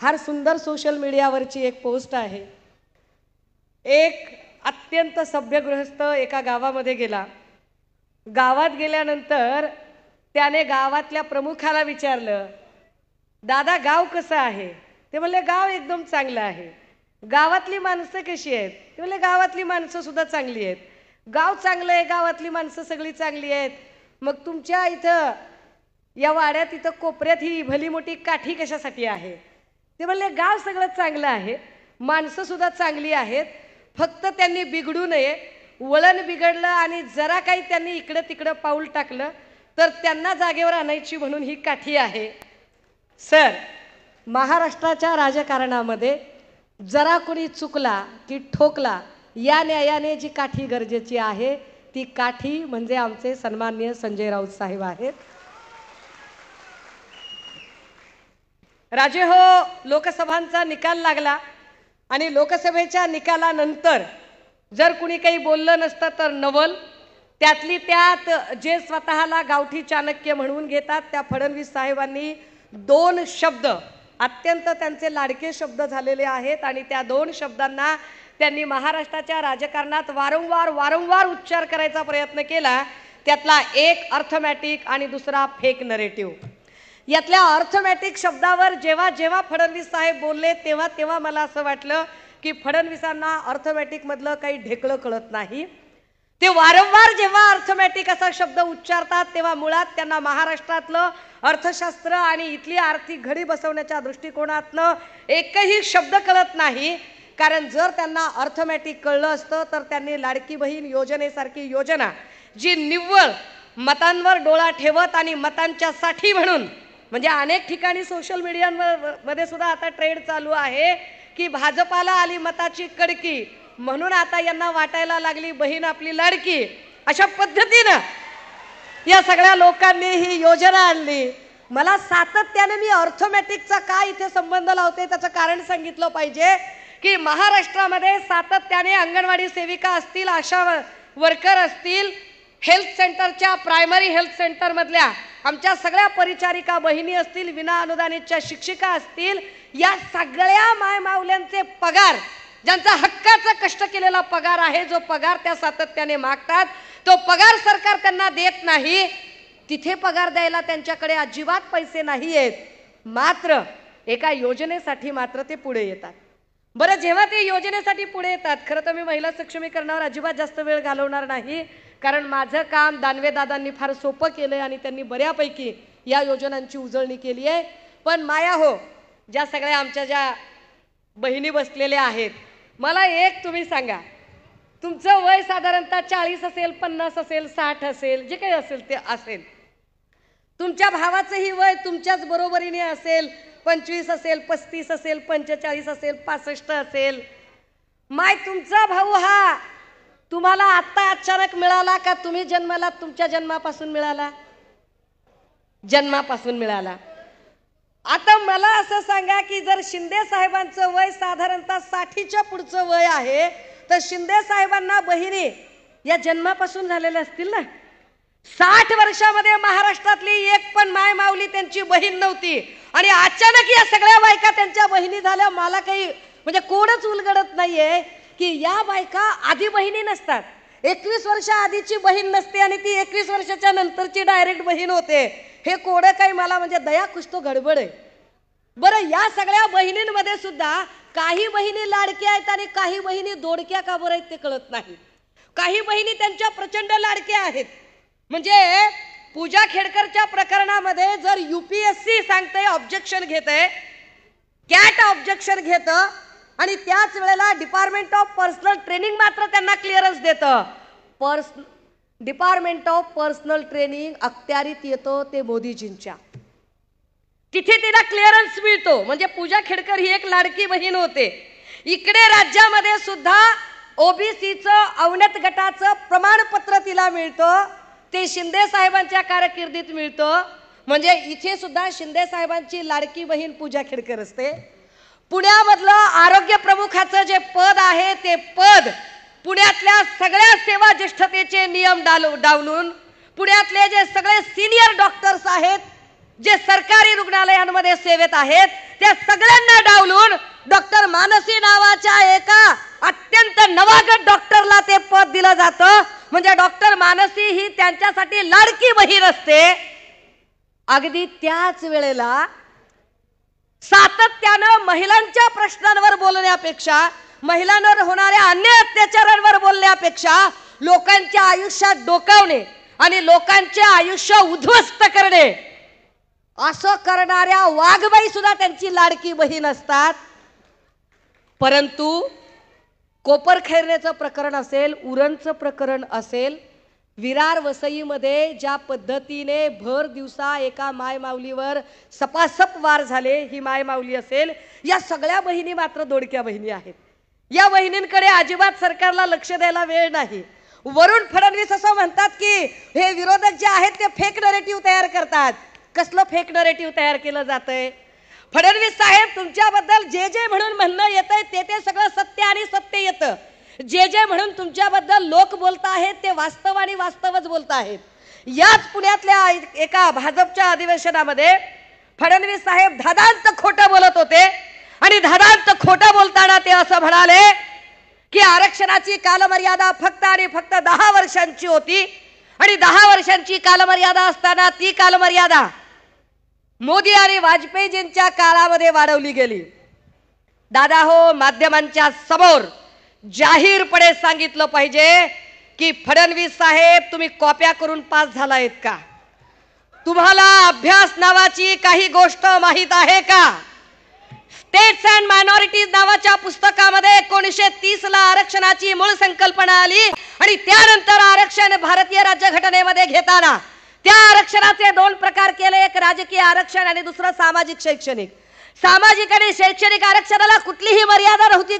फार सुंदर सोशल मीडियावरची एक पोस्ट आहे। एक अत्यंत सभ्य गृहस्थ एका गावामध्ये गेला। गावात गेल्यानंतर त्याने गावातल्या प्रमुखाला विचारलं, दादा गाव कसं आहे? ते म्हणले गाव एकदम चांगलं आहे। गावातली माणसं कशी आहेत? ते म्हणले गावातली माणसं सुद्धा चांगली आहेत। गाव चांगलं आहे, गावातली माणसं सगळी चांगली आहेत। मग तुमच्या इथं या वाड्यात इथं कोपऱ्यात ही भली मोठी काठी कशासाठी आहे? ते म्हणले गाव सगळं चांगलं आहे, माणसं सुद्धा चांगली आहेत, फक्त त्यांनी बिघडू नये, वळण बिघडलं आणि जरा काही त्यांनी इकडे तिकडे पाऊल टाकलं तर त्यांना जागेवर आणायची म्हणून ही काठी आहे। सर, महाराष्ट्राच्या राजकारणामध्ये जरा कोणी चुकला की ठोकला या न्यायाने जी काठी गरजेची आहे ती काठी म्हणजे आमचे सन्माननीय संजय राऊत साहेब आहेत। राजे हो, लोकसभांचा निकाल लागला आणि लोकसभेच्या निकालानंतर जर कुणी काही बोललं नसतं तर नवल, त्यातली त्यात जे स्वतःला गावठी चाणक्य म्हणून घेतात त्या फडणवीस साहेबांनी दोन शब्द अत्यंत त्यांचे लाडके शब्द झालेले आहेत आणि त्या दोन शब्दांना त्यांनी महाराष्ट्राच्या राजकारणात वारंवार उच्चार करायचा प्रयत्न केला। त्यातला एक अर्थमॅटिक आणि दुसरा फेक नरेटिव्ह। यातल्या अर्थमॅटिक शब्दावर जेव्हा जेव्हा फडणवीस साहेब बोलले तेव्हा तेव्हा मला असं वाटलं की फडणवीसांना अर्थमॅटिक मधलं काही ढेकळं कळत नाही। ते वारंवार जेव्हा अर्थमॅटिक असा शब्द उच्चारतात तेव्हा मुळात त्यांना महाराष्ट्रातलं अर्थशास्त्र आणि इथली आर्थिक घडी बसवण्याच्या दृष्टिकोनातनं एकही शब्द कळत नाही। कारण जर त्यांना अर्थमॅटिक कळलं असतं तर त्यांनी लाडकी बहीण योजनेसारखी योजना जी निव्वळ मतांवर डोळा ठेवत आणि मतांच्या साठी म्हणून, म्हणजे अनेक ठिकाणी सोशल मीडियामध्ये सुद्धा आता ट्रेंड चालू आहे की भाजपाला आली मताची कडकी म्हणून आता यांना वाटायला लागली बहीण आपली लाडकी, अशा पद्धतीनं या सगळ्या लोकांनी ही योजना आणली। मला सातत्याने मी अर्थमॅटिकचा काय इथे संबंध लावते त्याचं कारण सांगितलं पाहिजे की महाराष्ट्रामध्ये सातत्याने अंगणवाडी सेविका असतील, आशा वर्कर असतील, हेल्थ सेंटरच्या प्रायमरी हेल्थ सेंटर मधल्या आमच्या सगळ्या परिचारिका बहिणी असतील, विना अनुदानितच्या शिक्षिका असतील, या सगळ्या मायमाऊल्यांचे पगार, ज्यांचा हक्काचा कष्ट केलेला पगार आहे, जो पगार त्या सातत्याने मागतात तो पगार सरकार त्यांना देत नाही। तिथे पगार द्यायला त्यांच्याकडे अजिबात पैसे नाही आहेत, मात्र एका योजनेसाठी मात्र ते पुढे येतात। बरं, जेव्हा ते योजनेसाठी पुढे येतात, खरं तर मी महिला सक्षमीकरणावर अजिबात जास्त वेळ घालवणार नाही, कारण माझं काम दानवे दादांनी फार सोपं केलंय आणि त्यांनी बऱ्यापैकी या योजनांची उजळणी केली आहे। पण माया हो, ज्या सगळ्या आमच्या ज्या बहिणी बसलेल्या आहेत, मला एक तुम्ही सांगा, तुमचं वय साधारणतः 40 असेल, 50 असेल, 60 असेल, जे काही असेल ते असेल, तुमच्या भावाचंही वय तुमच्याच बरोबरीने असेल, 25 असेल, 35 असेल, 45 असेल, 65 असेल। माय, तुमचा भाऊ हा तुम्हाला आता अचानक मिळाला का तुम्ही जन्माला तुमच्या जन्मापासून मिळाला? जन्मापासून मिळाला। आता मला असं सांगा की जर शिंदे साहेबांचं वय साधारणतः 60च्या पुढचं वय आहे तर शिंदे साहेबांना बहिणी या जन्मापासून झालेल्या असतील ना? 60 वर्षामध्ये महाराष्ट्रातली एक पण माय माऊली त्यांची बहीण नव्हती आणि अचानक या सगळ्या बायका त्यांच्या बहिणी झाल्या। मला काही म्हणजे कोणच उलगडत नाहीये की या बायका आधी बहिणी नसतात, 21 वर्ष आधीची बहीण नसते आणि ती 21 वर्षाच्या नंतरची डायरेक्ट बहीण होते। हे कोडं काही मला म्हणजे दया कुछ गडबड आहे। बरं, या सगळ्या बहिणींमध्ये सुद्धा काही बहिणी लाडक्या आहेत आणि काही बहिणी दोडक्या का बरं आहेत ते कळत नाही। काही बहिणी त्यांच्या प्रचंड लाडक्या आहेत। म्हणजे पूजा खेडकरच्या प्रकरणामध्ये जर UPSC सांगते ऑब्जेक्शन घेते, कॅट ऑब्जेक्शन घेतं आणि त्याच वेळेला डिपार्टमेंट ऑफ पर्सनल ट्रेनिंग मात्र त्यांना क्लिअरन्स देतं। डिपार्टमेंट ऑफ पर्सनल ट्रेनिंग अखत्यारीत येतो ते मोदीजींच्या, तिथे तिला क्लिअरन्स मिळतो। म्हणजे पूजा खेडकर ही एक लाडकी बहीण होते। इकडे राज्यामध्ये सुद्धा OBCचं अवनत गटाचं प्रमाणपत्र तिला मिळतं, ते शिंदे साहेबांच्या कारकिर्दीत मिळतं। म्हणजे इथे सुद्धा शिंदे साहेबांची लाडकी बहीण पूजा खेडकर असते। पुण्यामधलं आरोग्य प्रमुखाचं जे पद आहे ते पद पुण्यातल्या सगळ्या सेवा ज्येष्ठतेचे नियम डावलून पुण्यातले जे सगळे सिनियर डॉक्टर्स आहेत जे सरकारी रुग्णालयांमध्ये सेवेत आहेत त्या सगळ्यांना डावलून डॉक्टर मानसी नावाच्या एका अत्यंत नवागत डॉक्टरला ते पद दिलं जातं. म्हणजे डॉक्टर मानसी ही त्यांच्यासाठी लाडकी बहीण असते. अगदी त्याच वेळेला सातत्यानं महिलांच्या प्रश्नांवर बोलण्यापेक्षा, महिलांवर होणाऱ्या अन्याय अत्याचारांवर बोलण्यापेक्षा लोकांच्या आयुष्यात डोकावणे आणि लोकांचे आयुष्य उद्ध्वस्त करणे असं करणाऱ्या वाघबाई सुद्धा त्यांची लाडकी बहीण असतात. परंतु कोपरखैरनेचं प्रकरण असेल, उरणचं प्रकरण असेल, विरार वसईमध्ये ज्या पद्धतीने भर दिवसा एका मायमाऊलीवर सपासप वार झाले, ही मायमाऊली असेल, या सगळ्या बहिणी मात्र दोडक्या बहिणी आहेत. या बहिणींकडे अजिबात सरकारला लक्ष द्यायला वेळ नाही. वरुण फडणवीस असं म्हणतात की हे विरोधक जे आहेत ते फेक नरेटिव्ह तयार करतात. कसलं फेक नरेटिव्ह तयार केलं जातंय? फडणवीस साहेब, तुमच्याबद्दल जे जे म्हणून म्हणणं येतंय ते सगळं सत्य आणि सत्य येतं. जे जे म्हणून तुमच्याबद्दल लोक बोलत आहेत ते वास्तव आणि वास्तवच बोलत आहेत. याच पुण्यातल्या एका भाजपच्या अधिवेशनामध्ये फडणवीस साहेब धादांत खोटं बोलत होते आणि धादांत खोटं बोलताना ते असं म्हणाले की आरक्षणाची कालमर्यादा फक्त आणि फक्त 10 वर्षांची होती आणि 10 वर्षांची कालमर्यादा असताना ती कालमर्यादा मोदी आणि वाजपेयीजींच्या काळामध्ये वाढवली गेली. दादा हो, माध्यमांच्या समोर जाहीरपणे सांगितलं पाहिजे की फडणवीस साहेब, तुम्ही कॉप्या करून पास झालायत का? तुम्हाला अभ्यास नावाची काही गोष्ट माहित आहे का? स्टेट्स अँड मायनॉरिटीज नावाच्या पुस्तकामध्ये 1930 ला आरक्षणाची मूळ संकल्पना आली आणि त्यानंतर आरक्षण भारतीय राज्यघटनेमध्ये घेताना त्या आरक्षणाचे 2 प्रकार केले. एक राजकीय आरक्षण आणि दुसरं सामाजिक शैक्षणिक. सामाजिक आणि शैक्षणिक आरक्षणाला कुठलीही मर्यादा नव्हती.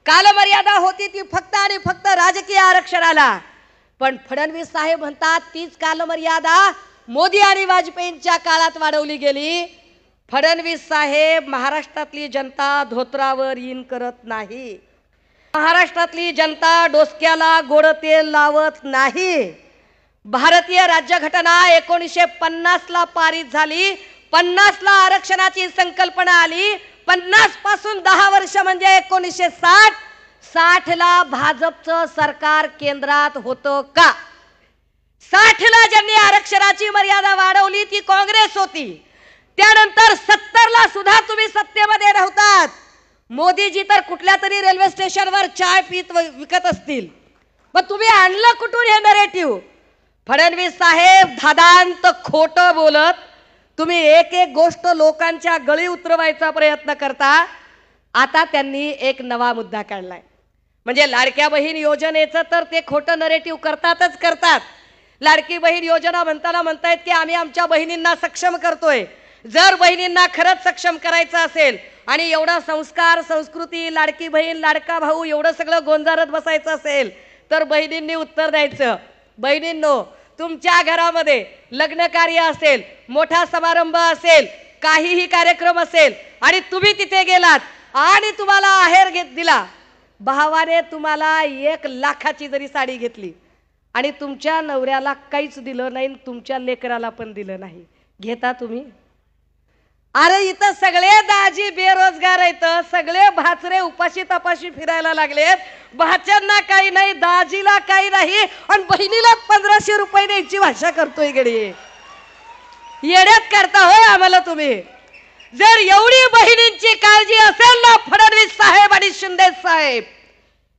कालमर्यादा होती ती फक्त आणि फक्त राजकीय आरक्षणाला. पण फडणवीस साहेब म्हणतात तीच कालमर्यादा मोदी आणि वाजपेयींच्या काळात वाढवली गेली. फडणवीस साहेब, महाराष्ट्रातली जनता धोत्रावर इन करत नाही. महाराष्ट्रातली जनता डोसक्याला गोड तेल लावत नाही. भारतीय राज्यघटना 1950 ला पारित झाली. 50 ला आरक्षणाची संकल्पना आली. 50 पासून 10 वर्ष म्हणजे 1960. 60 ला भाजपचं सरकार केंद्रात होतं का? 60 ला ज्यांनी आरक्षणाची मर्यादा वाढवली ती काँग्रेस होती. त्यानंतर 70 ला सुद्धा तुम्ही सत्तेमध्ये नव्हतात. मोदीजी तर कुठल्या तरी रेल्वे स्टेशनवर चाय पीत विकत असतील. मग तुम्ही आणलं कुठून हे नरेटिव्ह? फडणवीस साहेब, धादांत खोटं बोलत तुम्ही एक एक गोष्ट लोकांच्या गळी उतरवायचा प्रयत्न करता. आता त्यांनी एक नवा मुद्दा काढलाय. म्हणजे लाडक्या बहीण योजनेचं तर ते खोटं नरेटिव्ह करतात. लाडकी बहीण योजना म्हणताना म्हणतायत की आम्ही आमच्या बहिणींना सक्षम करतोय. जर बहिणींना खरंच सक्षम करायचं असेल आणि एवढा संस्कार, संस्कृती, लाडकी बहीण, लाडका भाऊ एवढं सगळं गोंजारत बसायचं असेल तर बहिणींनी उत्तर द्यायचं. बहिणींनो, तुमच्या घरामध्ये लग्न कार्य असेल, मोठा समारंभ असेल, काहीही कार्यक्रम असेल आणि तुम्ही तिथे गेलात आणि तुम्हाला आहेर दिला, भावाने तुम्हाला 1 लाखाची जरी साडी घेतली आणि तुमच्या नवऱ्याला काहीच दिलं नाही, तुमच्या लेकराला पण दिलं नाही, घेता तुम्ही? अरे इथं सगळे दाजी बेरोजगार आहेत, सगळे भाचरे उपाशी तपाशी फिरायला लागलेत. भाच्यांना काही नाही, दाजीला काही नाही आणि बहिणीला 1500 रुपये द्यायची भाषा करतोय. गडी येड्यात करता होय आम्हाला तुम्ही. जर एवढी बहिणींची काळजी असेल ना फडणवीस साहेब आणि शिंदे साहेब,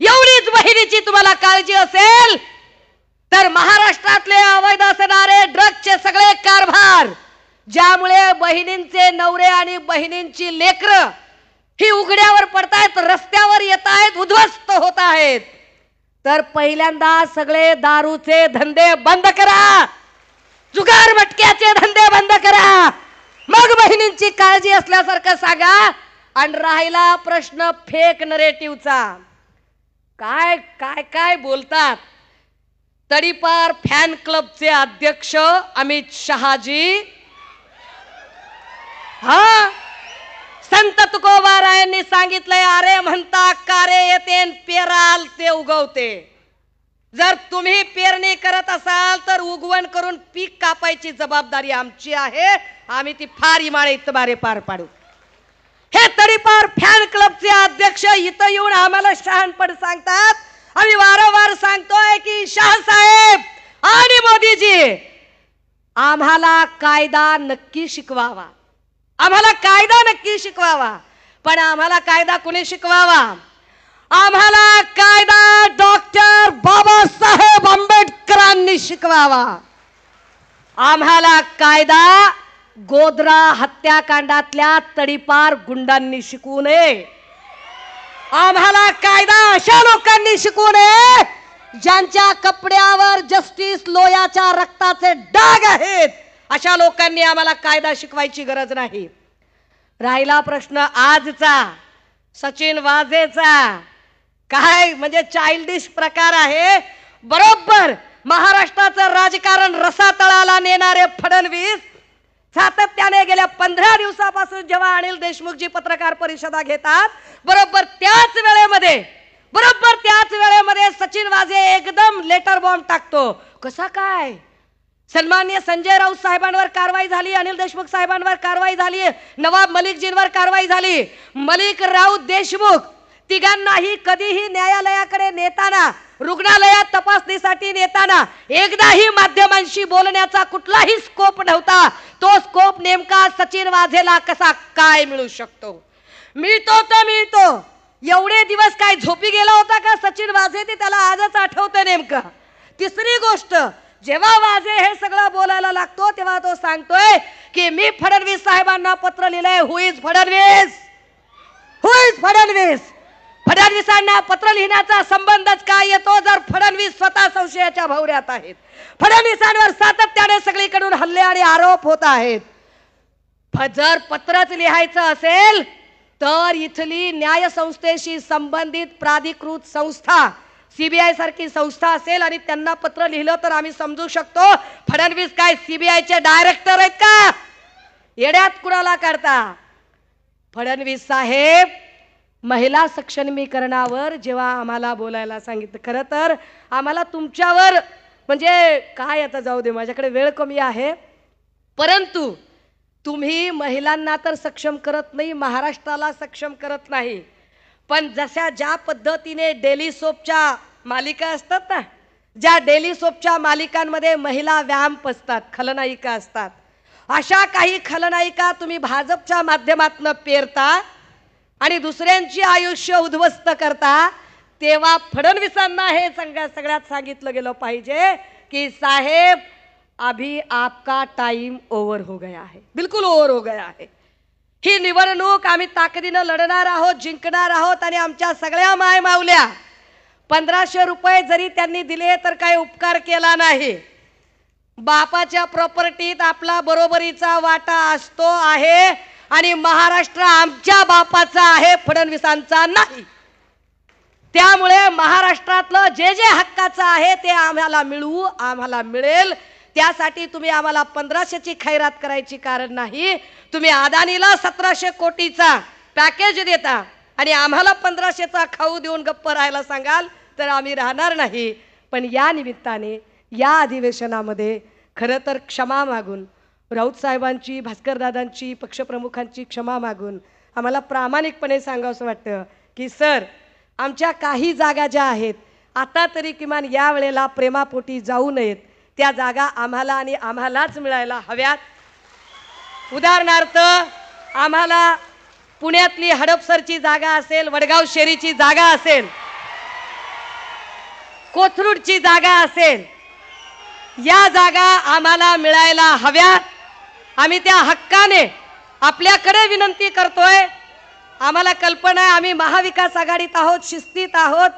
एवढीच बहिणीची तुम्हाला काळजी असेल तर महाराष्ट्रातले अवैध असणारे ड्रग्सचे सगळे कारभार, ज्यामुळे बहिणींचे नवरे आणि बहिणींची लेकरं ही उघड्यावर पडतायत, रस्त्यावर येत आहेत, उद्ध्वस्त होत आहेत, तर पहिल्यांदा सगळे दारूचे धंदे बंद करा, जुगार मटक्याचे धंदे बंद करा, मग बहिणींची काळजी असल्यासारखं सांगा. आणि राहिला प्रश्न फेक नरेटिव्हचा, काय काय काय बोलतात. तडीपार फॅन क्लबचे अध्यक्ष अमित शहाजी, हा संत तुकोबारायांनी सांगितलंय, अरे म्हणता कारे येते पेराल ते उगवते. जर तुम्ही पेरणी करत असाल तर उगवण करून पीक कापायची जबाबदारी आमची आहे. आम्ही ती फार इमाळे इतबारे पार पाडू. हे तडीपार फॅन क्लबचे अध्यक्ष इथं येऊन आम्हाला शहाणपण सांगतात. आम्ही वारंवार सांगतोय की शहासाहेब आणि मोदीजी आम्हाला कायदा नक्की शिकवावा, आम्हाला कायदा नक्की शिकवावा. पण आम्हाला कायदा कुणी शिकवावा? आम्हाला कायदा डॉक्टर बाबासाहेब आंबेडकरांनी शिकवावा. आम्हाला कायदा गोधरा हत्याकांडातल्या तडीपार गुंडांनी शिकवू नये. आम्हाला कायदा अशा लोकांनी शिकवू नये ज्यांच्या कपड्यावर जस्टिस लोयाच्या रक्ताचे डाग आहेत. अशा लोकांनी आम्हाला कायदा शिकवायची गरज नाही. राहिला प्रश्न आजचा सचिन वाझेचा, काय म्हणजे चाइल्डिश प्रकार आहे. बरोबर महाराष्ट्राचं राजकारण रसातळाला नेणारे फडणवीस सातत्याने गेल्या 15 दिवसापासून जेव्हा अनिल देशमुखजी पत्रकार परिषदा घेतात, बरोबर त्याच वेळेमध्ये सचिन वाझे एकदम लेटर बॉम्ब टाकतो. कसा काय? सन्माननीय संजय राऊत साहेबांवर कारवाई झाली, अनिल देशमुख साहेबांवर कारवाई झाली, नवाब मलिकजींवर कारवाई झाली. मलिक, राऊत, देशमुख तिघांनाही कधीही न्यायालयाकडे नेताना, रुग्णालयात तपासणीसाठी नेताना एकदाही माध्यमांशी बोलण्याचा कुठलाही स्कोप नव्हता. तो स्कोप नेमका सचिन वाझेला कसा काय मिळू शकतो? मिळतो. एवढे दिवस काय झोपी गेला होता का सचिन वाझे? ते त्याला आजच आठवतं नेमका. तिसरी गोष्ट, जेव्हा वाझे हे सगळं बोलायला लागतो तेव्हा तो सांगतोय की मी फडणवीस साहेबांना पत्र लिहिलंय. हु इज फडणवीस? फडणवीसांना पत्र लिहिण्याचा संबंधच काय येतो जर फडणवीस स्वतः संशयाच्या भोवऱ्यात आहेत. फडणवीसांवर सातत्याने सगळीकडून हल्ले आणि आरोप होत आहेत. जर पत्रच लिहायचं असेल तर इथली न्याय संस्थेशी संबंधित प्राधिकृत संस्था, सीबीआय सारखी संस्था असेल आणि त्यांना पत्र लिहिलं तर आम्ही समजू शकतो. फडणवीस काय सीबीआयचे डायरेक्टर आहेत का? येड्यात कुणाला करता? फडणवीस साहेब महिला सक्षमीकरणावर जेव्हा आम्हाला बोलायला सांगितलं, खरं तर आम्हाला तुमच्यावर म्हणजे काय, आता जाऊ दे, माझ्याकडे वेळ कमी आहे, परंतु तुम्ही महिलांना तर सक्षम करत नाही, महाराष्ट्राला सक्षम करत नाही. पण ज्या पद्धतीने डेली सोपच्या मालिका असतात ना, ज्या डेली सोपच्या मालिकांमध्ये महिला व्यायाम असतात, खलनायिका असतात, अशा काही खलनायिका तुम्ही भाजपच्या माध्यमातून पेरता आणि दुसऱ्यांची आयुष्य उद्ध्वस्त करता. तेव्हा फडणवीसांना हे सगळ्यात सांगितलं गेलं पाहिजे की साहेब अभी आपका टाइम ओवर हो गया है, बिल्कुल ओवर हो गया है. ही निवडणूक आम्ही ताकदीनं लढणार आहोत, जिंकणार आहोत आणि आमच्या सगळ्या माय मावल्या 1500 रुपये जरी त्यांनी दिले तर काही उपकार केला नाही. बापाच्या प्रॉपर्टीत आपला बरोबरीचा वाटा असतो आहे आणि महाराष्ट्र आमच्या बापाचा आहे, फडणवीसांचा नाही. त्यामुळे महाराष्ट्रातलं जे जे हक्काचं आहे ते आम्हाला मिळवू, आम्हाला मिळेल. त्यासाठी तुम्ही आम्हाला 1500ची खैरात करायची कारण नाही. तुम्ही अदानीला 1700 कोटीचा पॅकेज देता आणि आम्हाला 1500चा खाऊ देऊन गप्प राहायला सांगाल तर आम्ही राहणार नाही. पण या निमित्ताने या अधिवेशनामध्ये खरं तर क्षमा मागून, राऊत साहेबांची, भास्करदादांची, पक्षप्रमुखांची क्षमा मागून आम्हाला प्रामाणिकपणे सांगावंसं वाटतं की सर, आमच्या काही जागा ज्या आहेत आता तरी किमान या वेळेला प्रेमापोटी जाऊ नयेत, त्या जागा आम्हाला आणि आम्हालाच मिळायला हव्यात. उदाहरणार्थ आम्हाला पुण्यातली हडपसरची जागा असेल, वडगाव शेरीची जागा असेल, कोथरूडची जागा असेल, या जागा आम्हाला मिळायला हव्यात. आम्ही त्या हक्काने आपल्याकडे विनंती करतोय. आम्हाला कल्पना आहे आम्ही महाविकास आघाडीत आहोत, शिस्तीत आहोत,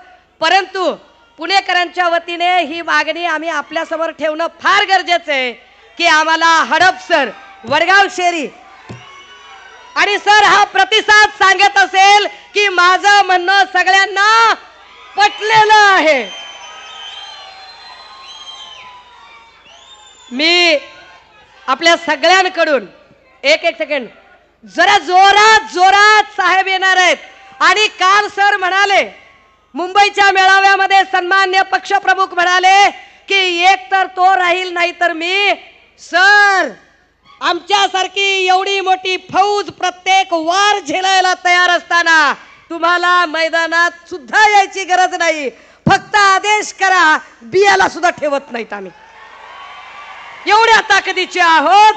परंतु पुणेकरांच्या वतीने ही मागणी आम्ही आपल्यासमोर ठेवणं फार गरजेचं आहे की आम्हाला हडपसर, वडगाव शेरी आणि सर हा प्रतिसाद सांगत असेल की माझं म्हणणं सगळ्यांना पटलेलं आहे. मी आपल्या सगळ्यांकडून एक सेकंड, जरा जोरात साहेब येणार आहेत. आणि काल सर म्हणाले मुंबईच्या मेळाव्यामध्ये, सन्मान्य पक्षप्रमुख म्हणाले की एक तर तो राहील नाही तर मी. सर आमच्यासारखी एवढी मोठी फौज प्रत्येक वार झेलायला तयार असताना तुम्हाला मैदानात सुद्धा यायची गरज नाही. फक्त आदेश करा, बियाला सुद्धा ठेवत नाहीत आम्ही. एवढ्या ताकदीचे आहोत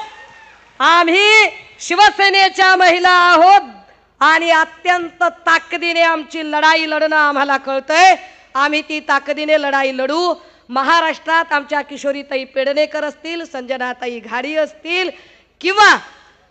आम्ही. शिवसेनेच्या महिला आहोत आणि अत्यंत ताकदीने आमची लढाई लढणं आम्हाला कळतंय. आम्ही ती ताकदीने लढाई लढू. महाराष्ट्रात आमच्या किशोरीताई पेडणेकर असतील, संजनाताई घाडी असतील, किंवा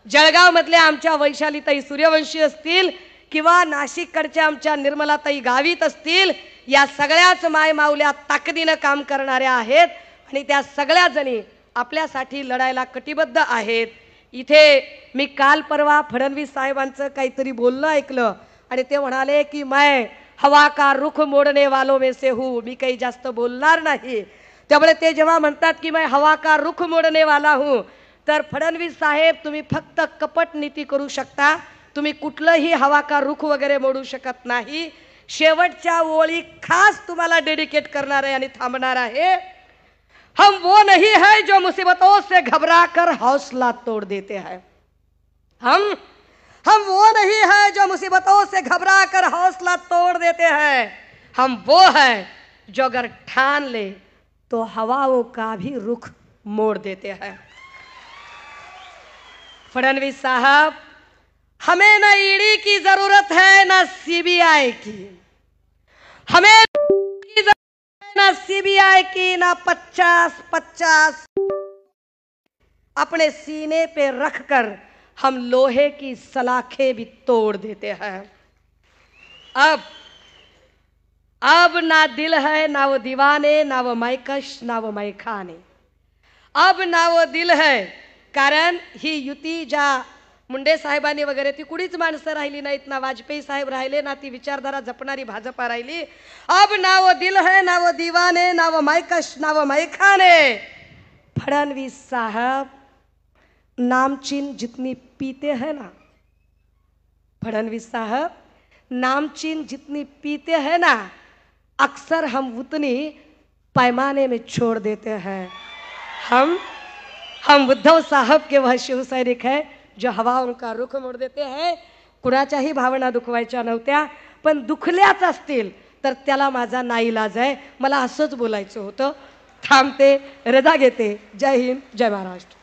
जळगाव मधल्या आमच्या वैशालीताई सूर्यवंशी असतील, किंवा नाशिककडच्या आमच्या निर्मलाताई गावित असतील, या सगळ्याच माय माऊल्या ताकदीनं काम करणाऱ्या आहेत आणि त्या सगळ्या जणी आपल्यासाठी लढायला कटिबद्ध आहेत. इथे मी काल परवा फडणवीस साहेबांचं काहीतरी बोलणं ऐकलं आणि ते म्हणाले की मैं हवा का रुख मोडने वालों में से हूँ. मी काही जास्त बोलणार नाही. त्यामुळे ते जेव्हा म्हणतात की मैं हवा का रुख मोडने वाला हूँ, तर फडणवीस साहेब तुम्ही फक्त कपट नीती करू शकता, तुम्ही कुठलंही हवा का रुख वगैरे मोडू शकत नाही. शेवटच्या ओळी खास तुम्हाला डेडिकेट करणार आहे आणि थांबणार आहे. हम वो नहीं है जो मुसीबतों से घबरा कर हौसला तोड़ देते हैं. हम वो नहीं है जो मुसीबतों से घबरा कर हौसला तोड़ देते हैं. हम वो है जो अगर ठान ले तो हवाओं का भी रुख मोड़ देते हैं. फडणवीस साहब, हमें न ईडी की जरूरत है न सीबीआई की. हमें ना सीबीआई की ना 50-50 अपने सीने पे रखकर हम लोहे की सलाखें भी तोड़ देते हैं. अब ना दिल है ना वो दीवाने, ना वो मैकश, ना वो मैखाने. अब ना वो दिल है, कारण ही युती ज्या मुंडे साहेबांनी वगैरे ती कुणीच माणसं राहिली नाहीत. ना वाजपेयी साहेब राहिले, ना ती विचारधारा जपणारी भाजपा राहिली. अब ना वो दिल है ना वो दीवाने, ना वो मैकश, ना वो मैखाने. फडणवीस साहब, नामचीन जितनी पीते हैं ना, फडणवीस साहब, नामचीन जितनी पीते हैं ना, अक्सर हम उतनी पैमाने में छोड़ देते हैं. हम उद्धव साहब के वह शिव सैनिक है जो हवाओं का रुख मोड देते हैं. कुणाच्याही भावना दुखवायच्या नव्हत्या, पण दुखल्याच असतील तर त्याला माझा नाईलाज आहे. मला असंच बोलायचं होतं. थांबते, रजा घेते. जय हिंद, जय महाराष्ट्र.